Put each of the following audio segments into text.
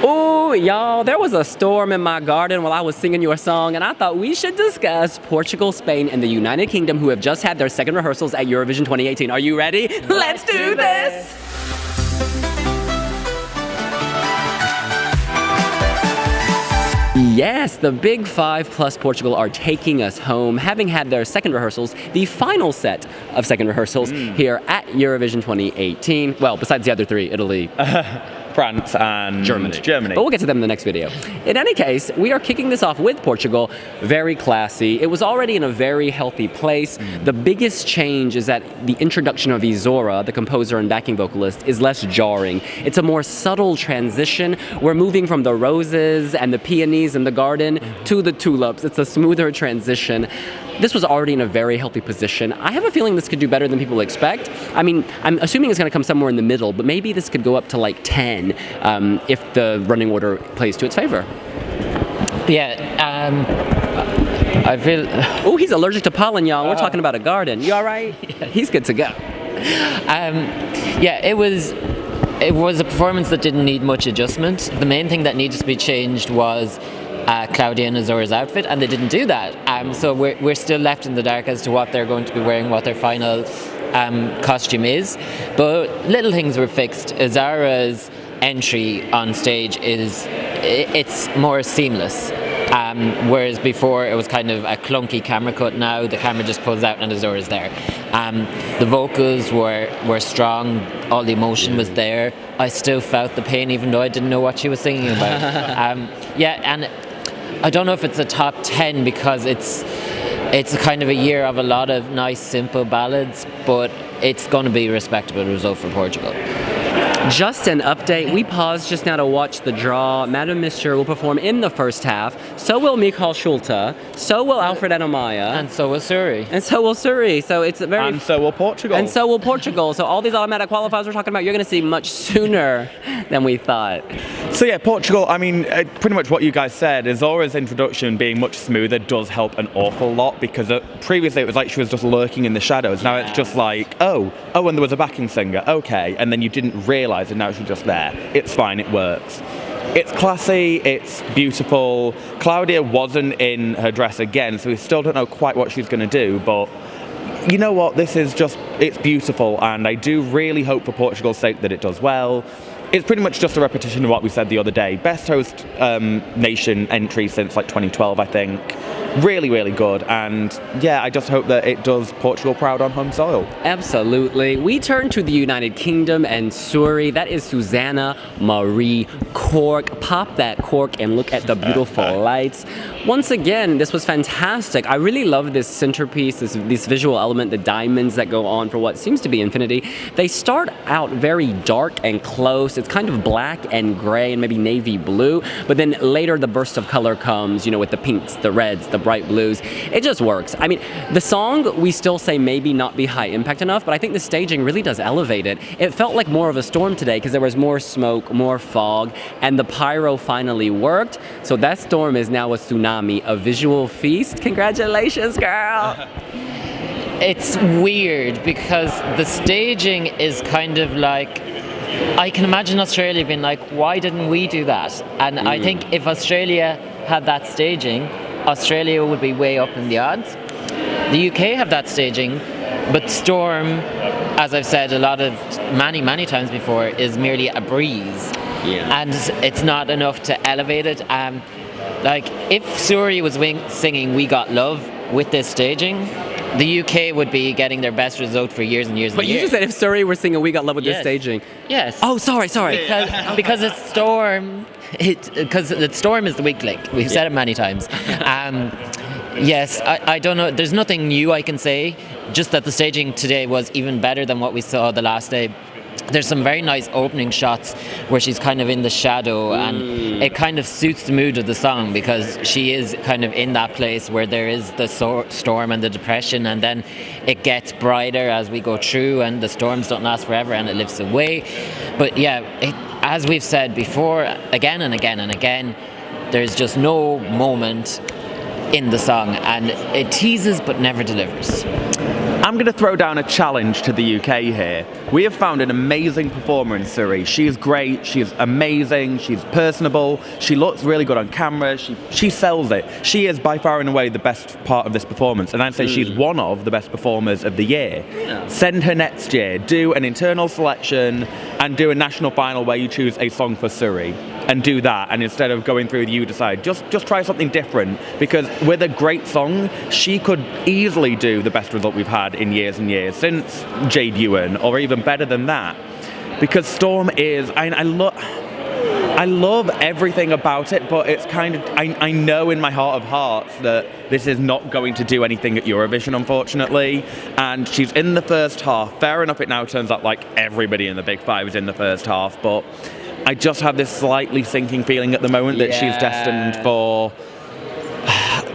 Ooh, y'all, there was a storm in my garden while I was singing your song, and I thought we should discuss Portugal, Spain, and the United Kingdom, who have just had their second rehearsals at Eurovision 2018. Are you ready? Let's do this! Yes, the Big Five plus Portugal are taking us home, having had their second rehearsals, the final set of second rehearsals here at Eurovision 2018. Well, besides the other three, Italy, France and Germany. But we'll get to them in the next video. In any case, we are kicking this off with Portugal. Very classy. It was already in a very healthy place. The biggest change is that the introduction of Izora, the composer and backing vocalist, is less jarring. It's a more subtle transition. We're moving from the roses and the peonies in the garden to the tulips. It's a smoother transition. This was already in a very healthy position. I have a feeling this could do better than people expect. I mean, I'm assuming it's going to come somewhere in the middle, but maybe this could go up to like 10 if the running order plays to its favor. Yeah, I feel... Oh, he's allergic to pollen, y'all. We're talking about a garden. You all right? Yeah. He's good to go. Yeah, it was a performance that didn't need much adjustment. The main thing that needed to be changed was Cláudia and Izora's outfit, and they didn't do that. So we're still left in the dark as to what they're going to be wearing, what their final costume is. But little things were fixed. Izora's entry on stage it's more seamless. Whereas before it was kind of a clunky camera cut. Now the camera just pulls out and Izora's there. The vocals were strong, all the emotion was there. I still felt the pain even though I didn't know what she was singing about. Yeah, and I don't know if it's a top 10 because it's a kind of a year of a lot of nice simple ballads, but it's going to be a respectable result for Portugal. Just an update. We paused just now to watch the draw. Madame Monsieur will perform in the first half. So will Michael Schulte. So will Alfred and Amaia. And so will Surie. And so will Surie. So it's very... And so will Portugal. And so will Portugal. So all these automatic qualifiers we're talking about, you're going to see much sooner than we thought. So yeah, Portugal, I mean, pretty much what you guys said, Izora's introduction being much smoother does help an awful lot because previously it was like she was just lurking in the shadows. Now it's just like, oh, and there was a backing singer, okay, and then you didn't realise and now she's just there. It's fine, it works. It's classy, it's beautiful. Cláudia wasn't in her dress again, so we still don't know quite what she's going to do, but you know what, it's beautiful, and I do really hope for Portugal's sake that it does well. It's pretty much just a repetition of what we said the other day. Best host nation entry since like 2012, I think. Really, really good. And yeah, I just hope that it does Portugal proud on home soil. Absolutely. We turn to the United Kingdom and Surie. That is Susanna Marie Cork. Pop that cork and look at the beautiful lights. Once again, this was fantastic. I really love this centerpiece, this visual element, the diamonds that go on for what seems to be infinity. They start out very dark and close. It's kind of black and gray and maybe navy blue, but then later the burst of color comes, with the pinks, the reds, the bright blues. It just works. I mean, the song, we still say maybe not be high impact enough, but I think the staging really does elevate it. It felt like more of a storm today because there was more smoke, more fog, and the pyro finally worked. So that storm is now a tsunami, a visual feast. Congratulations, girl! It's weird because the staging is kind of like, I can imagine Australia being like, why didn't we do that? And I think if Australia had that staging, Australia would be way up in the odds. The UK have that staging, but Storm, as I've said many times before, is merely a breeze. Yeah. And it's not enough to elevate it. Like, if Surie was singing We Got Love with this staging, the UK would be getting their best result for years and years and years. But you just said if Surie were singing We Got Love with this staging. Yes. Oh, sorry. Because it's Storm. Because the Storm is the weak link. We've said it many times. Yes, I don't know. There's nothing new I can say. Just that the staging today was even better than what we saw the last day. There's some very nice opening shots where she's kind of in the shadow, and it kind of suits the mood of the song because she is kind of in that place where there is the storm and the depression, and then it gets brighter as we go through, and the storms don't last forever and it lifts away. But yeah, as we've said before, again and again and again, there's just no moment in the song, and it teases but never delivers. I'm going to throw down a challenge to the UK here. We have found an amazing performer in Surie. She is great, she's amazing, she's personable, she looks really good on camera, she sells it. She is by far and away the best part of this performance, and I'd say she's one of the best performers of the year. Yeah. Send her next year, do an internal selection, and do a national final where you choose a song for Surie. And do that, and instead of going through the You Decide, just try something different, because with a great song, she could easily do the best result we've had in years and years, since Jade Ewan, or even better than that. Because Storm is, I love everything about it, but it's kind of, I know in my heart of hearts that this is not going to do anything at Eurovision, unfortunately, and she's in the first half. Fair enough, it now turns out like everybody in the Big Five is in the first half, but I just have this slightly sinking feeling at the moment that she's destined for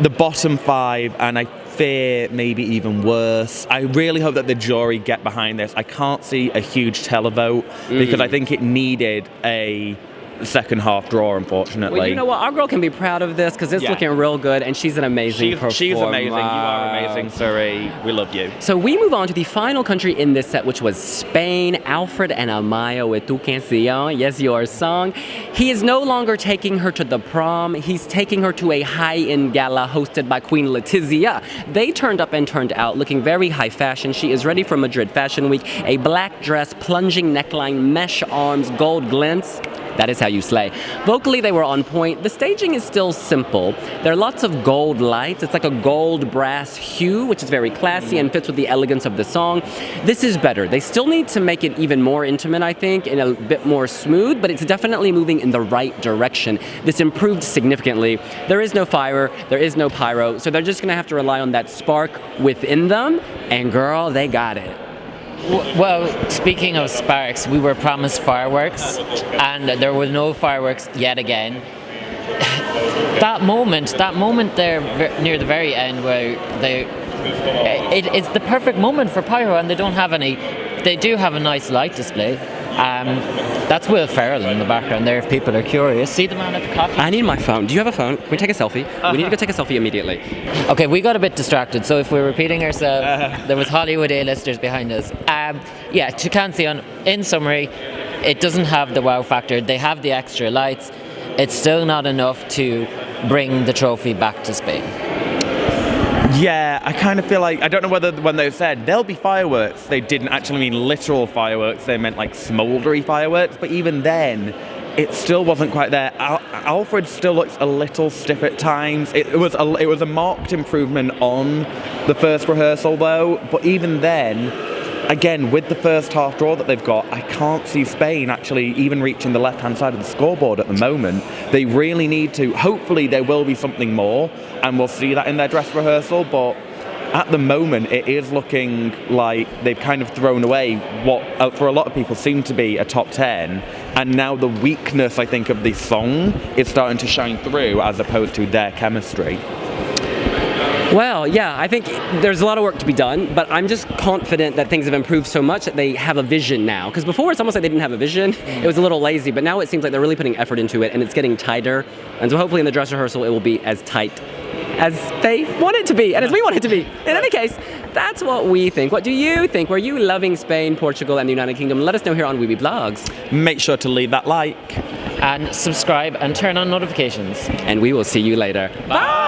the bottom 5, and I fear maybe even worse. I really hope that the jury get behind this. I can't see a huge televote because I think it needed a second half draw, unfortunately. Well, you know what? Our girl can be proud of this because it's looking real good, and she's an amazing performer. She's amazing. You are amazing, Surie. We love you. So we move on to the final country in this set, which was Spain. Alfred and Amaia with Tu Canción, Yes, Your Song. He is no longer taking her to the prom. He's taking her to a high-end gala hosted by Queen Letizia. They turned up and turned out looking very high fashion. She is ready for Madrid Fashion Week. A black dress, plunging neckline, mesh arms, gold glints. That is how you slay. Vocally, they were on point. The staging is still simple. There are lots of gold lights. It's like a gold brass hue, which is very classy and fits with the elegance of the song. This is better. They still need to make it even more intimate, I think, and a bit more smooth, but it's definitely moving in the right direction. This improved significantly. There is no fire, there is no pyro, so they're just gonna have to rely on that spark within them, and girl, they got it. Well, speaking of sparks, we were promised fireworks, and there were no fireworks yet again. That moment there near the very end where it's the perfect moment for pyro, and they don't have any. They do have a nice light display. That's Will Ferrell in the background there, if people are curious. See the man at the coffee? I need my phone. Do you have a phone? Can we take a selfie? We need to go take a selfie immediately. Okay, we got a bit distracted, so if we're repeating ourselves, there was Hollywood A-listers behind us. Yeah, Tu Canción, in summary, it doesn't have the wow factor. They have the extra lights. It's still not enough to bring the trophy back to Spain. Yeah, I kind of feel like, I don't know whether when they said there'll be fireworks, they didn't actually mean literal fireworks, they meant like smouldery fireworks, but even then, it still wasn't quite there. Alfred still looks a little stiff at times. It was a marked improvement on the first rehearsal though, but even then, again, with the first half draw that they've got, I can't see Spain actually even reaching the left-hand side of the scoreboard at the moment. They really need to. Hopefully there will be something more, and we'll see that in their dress rehearsal, but at the moment it is looking like they've kind of thrown away what, for a lot of people, seemed to be a top 10, and now the weakness, I think, of the song is starting to shine through as opposed to their chemistry. Well, yeah, I think there's a lot of work to be done, but I'm just confident that things have improved so much that they have a vision now. Because before it's almost like they didn't have a vision. It was a little lazy, but now it seems like they're really putting effort into it, and it's getting tighter. And so hopefully in the dress rehearsal it will be as tight as they want it to be, and as we want it to be. In any case, that's what we think. What do you think? Were you loving Spain, Portugal, and the United Kingdom? Let us know here on wiwibloggs. Make sure to leave that like. And subscribe and turn on notifications. And we will see you later. Bye!